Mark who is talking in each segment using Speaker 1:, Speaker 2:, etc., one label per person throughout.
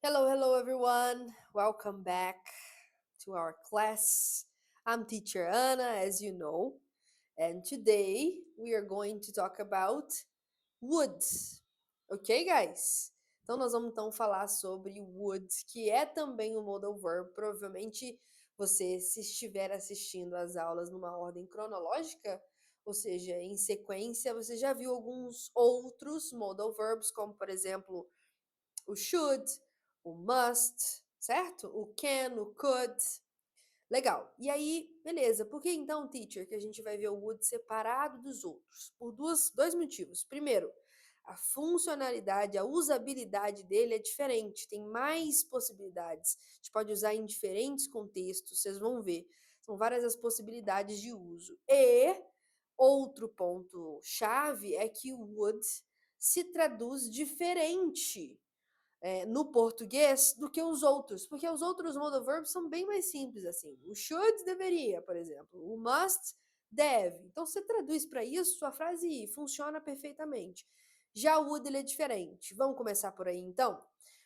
Speaker 1: Hello, everyone. Welcome back to our class. I'm teacher Anna, as you know, and today we are going to talk about would. Ok, guys? Então, nós vamos então falar sobre would, que é também um modal verb. Provavelmente você, se estiver assistindo às aulas numa ordem cronológica, ou seja, em sequência, você já viu alguns outros modal verbs, como por exemplo o should, o must, certo? O can, o could. Legal. E aí, beleza. Por que então, teacher, que a gente vai ver o would separado dos outros? Por dois motivos. Primeiro, a funcionalidade, a usabilidade dele é diferente, tem mais possibilidades. A gente pode usar em diferentes contextos, vocês vão ver. São várias as possibilidades de uso. E outro ponto chave é que o would se traduz diferente no português do que os outros, porque os outros modal verbs são bem mais simples assim. O should deveria, por exemplo, o must deve. Então você traduz para isso, sua frase funciona perfeitamente. Já o would ele é diferente. Vamos começar por aí então?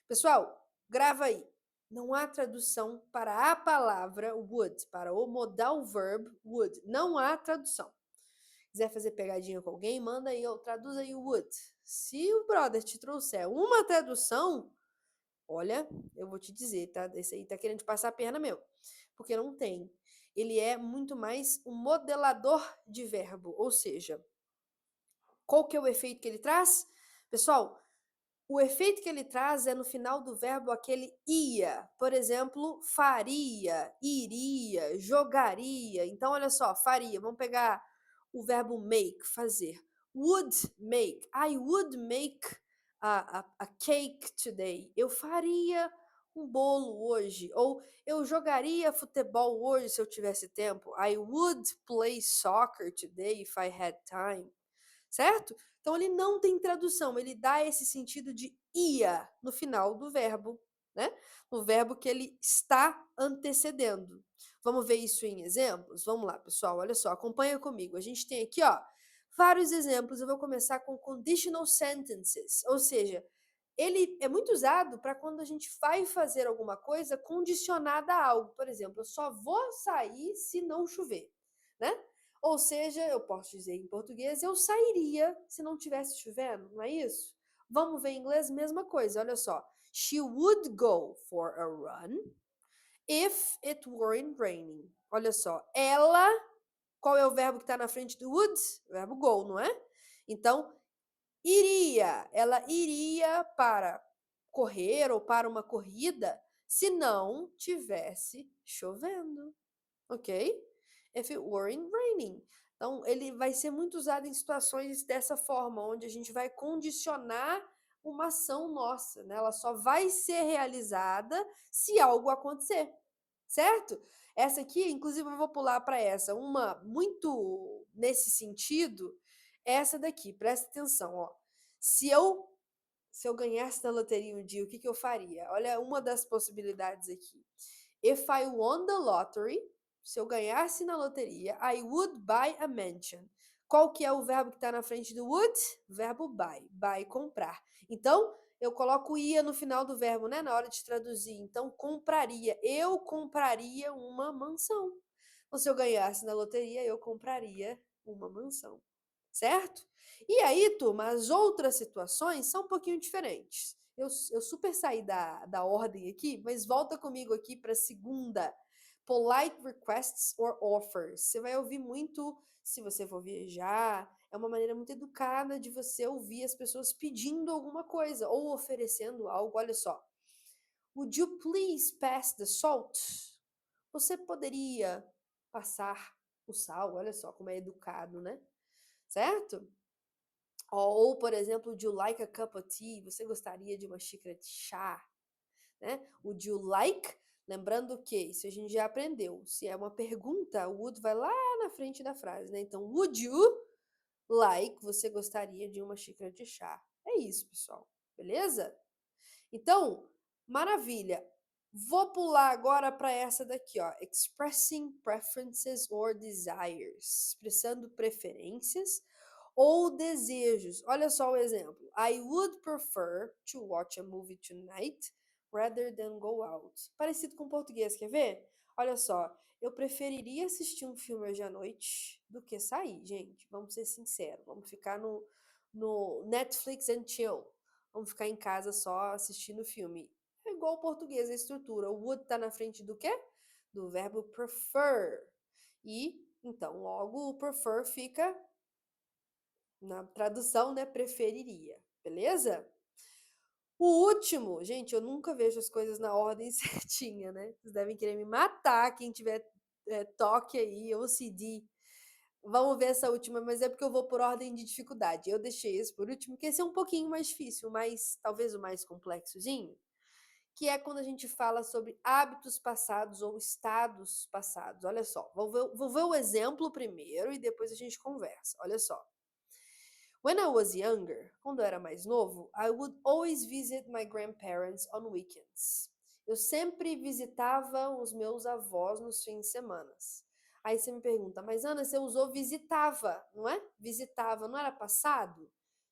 Speaker 1: Pessoal, grava aí. Não há tradução para a palavra would, para o modal verb would. Não há tradução. Quiser fazer pegadinha com alguém, manda aí, traduz aí o would. Se o brother te trouxer uma tradução, olha, eu vou te dizer, tá? Esse aí tá querendo passar a perna mesmo. Porque não tem. Ele é muito mais um modelador de verbo. Ou seja, qual que é o efeito que ele traz? Pessoal, o efeito que ele traz é no final do verbo aquele ia. Por exemplo, faria, iria, jogaria. Então, olha só, faria. Vamos pegar o verbo make, fazer. Would make. I would make a cake today. Eu faria um bolo hoje. Ou eu jogaria futebol hoje se eu tivesse tempo. I would play soccer today if I had time. Certo? Então ele não tem tradução, ele dá esse sentido de ia no final do verbo, né? No verbo que ele está antecedendo. Vamos ver isso em exemplos? Vamos lá, pessoal, olha só, acompanha comigo. A gente tem aqui, ó, vários exemplos. Eu vou começar com conditional sentences, ou seja, ele é muito usado para quando a gente vai fazer alguma coisa condicionada a algo. Por exemplo, eu só vou sair se não chover, né? Ou seja, eu posso dizer em português, eu sairia se não tivesse chovendo, não é isso? Vamos ver em inglês, mesma coisa, olha só. She would go for a run if it weren't raining. Olha só, ela, qual é o verbo que está na frente do would? O verbo go, não é? Então, iria, ela iria para correr ou para uma corrida se não tivesse chovendo, ok? If it weren't raining. Então, ele vai ser muito usado em situações dessa forma, onde a gente vai condicionar uma ação nossa, né? Ela só vai ser realizada se algo acontecer, certo? Essa aqui, inclusive, eu vou pular para essa. Uma muito nesse sentido, essa daqui, presta atenção, ó. Se eu se eu ganhasse na loteria um dia, o que, que eu faria? Olha uma das possibilidades aqui. If I won the lottery, se eu ganhasse na loteria, I would buy a mansion. Qual que é o verbo que está na frente do would? Verbo buy. Buy, comprar. Então, eu coloco ia no final do verbo, né? Na hora de traduzir. Então, compraria. Eu compraria uma mansão. Então, se eu ganhasse na loteria, eu compraria uma mansão. Certo? E aí, turma, as outras situações são um pouquinho diferentes. Eu super saí da ordem aqui, mas volta comigo aqui para a segunda. Polite requests or offers. Você vai ouvir muito se você for viajar. É uma maneira muito educada de você ouvir as pessoas pedindo alguma coisa ou oferecendo algo. Olha só. Would you please pass the salt? Você poderia passar o sal? Olha só como é educado, né? Certo? Ou, por exemplo, would you like a cup of tea? Você gostaria de uma xícara de chá? Né? Would you like? Lembrando que isso a gente já aprendeu. Se é uma pergunta, o would vai lá na frente da frase, né? Então, would you like? Você gostaria de uma xícara de chá? É isso, pessoal. Beleza? Então, maravilha. Vou pular agora para essa daqui, ó. Expressing preferences or desires. Expressando preferências ou desejos. Olha só o exemplo. I would prefer to watch a movie tonight, rather than go out. Parecido com português, quer ver? Olha só, eu preferiria assistir um filme hoje à noite do que sair, gente. Vamos ser sinceros. Vamos ficar no Netflix and chill. Vamos ficar em casa só assistindo filme. É igual o português, a estrutura. O would tá na frente do quê? Do verbo prefer. E, então, logo o prefer fica na tradução, né? Preferiria. Beleza? O último, gente, eu nunca vejo as coisas na ordem certinha, né? Vocês devem querer me matar, quem tiver toque aí, ou CD. Vamos ver essa última, mas é porque eu vou por ordem de dificuldade. Eu deixei esse por último, porque esse é um pouquinho mais difícil, mas talvez o mais complexozinho, que é quando a gente fala sobre hábitos passados ou estados passados. Olha só, vou ver o exemplo primeiro e depois a gente conversa. Olha só. When I was younger, quando eu era mais novo, I would always visit my grandparents on weekends. Eu sempre visitava os meus avós nos fins de semana. Aí você me pergunta, mas Ana, você usou visitava, não é? Visitava, não era passado?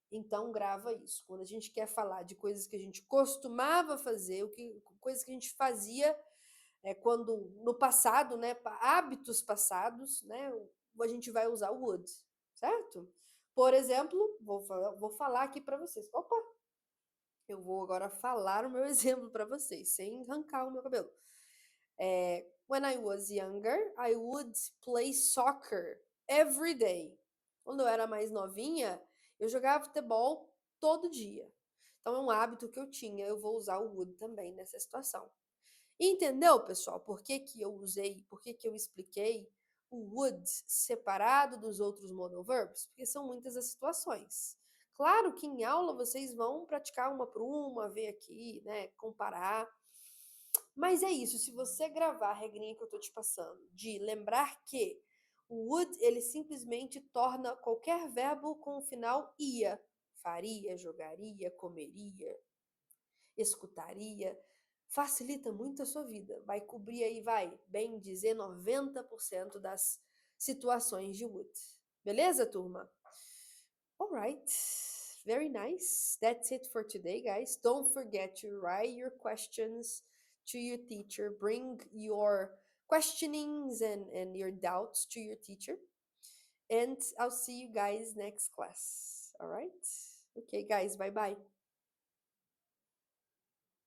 Speaker 1: Então grava isso. Quando a gente quer falar de coisas que a gente costumava fazer, coisas que a gente fazia quando no passado, né, hábitos passados, né, a gente vai usar o would, certo? Por exemplo, vou falar aqui para vocês. Opa, eu vou agora falar o meu exemplo para vocês, sem arrancar o meu cabelo. When I was younger, I would play soccer every day. Quando eu era mais novinha, eu jogava futebol todo dia. Então é um hábito que eu tinha, eu vou usar o would também nessa situação. Entendeu, pessoal, por que que eu usei, por que que eu expliquei o would separado dos outros modal verbs? Porque são muitas as situações. Claro que em aula vocês vão praticar uma por uma, ver aqui, né, comparar. Mas é isso, se você gravar a regrinha que eu tô te passando, de lembrar que o would, ele simplesmente torna qualquer verbo com o final ia. Faria, jogaria, comeria, escutaria, facilita muito a sua vida. Vai cobrir aí, vai, bem dizer, 90% das situações de would. Beleza, turma? Alright, very nice. That's it for today, guys. Don't forget to write your questions to your teacher. Bring your questionings and your doubts to your teacher. And I'll see you guys next class. All right? Okay, guys, bye bye.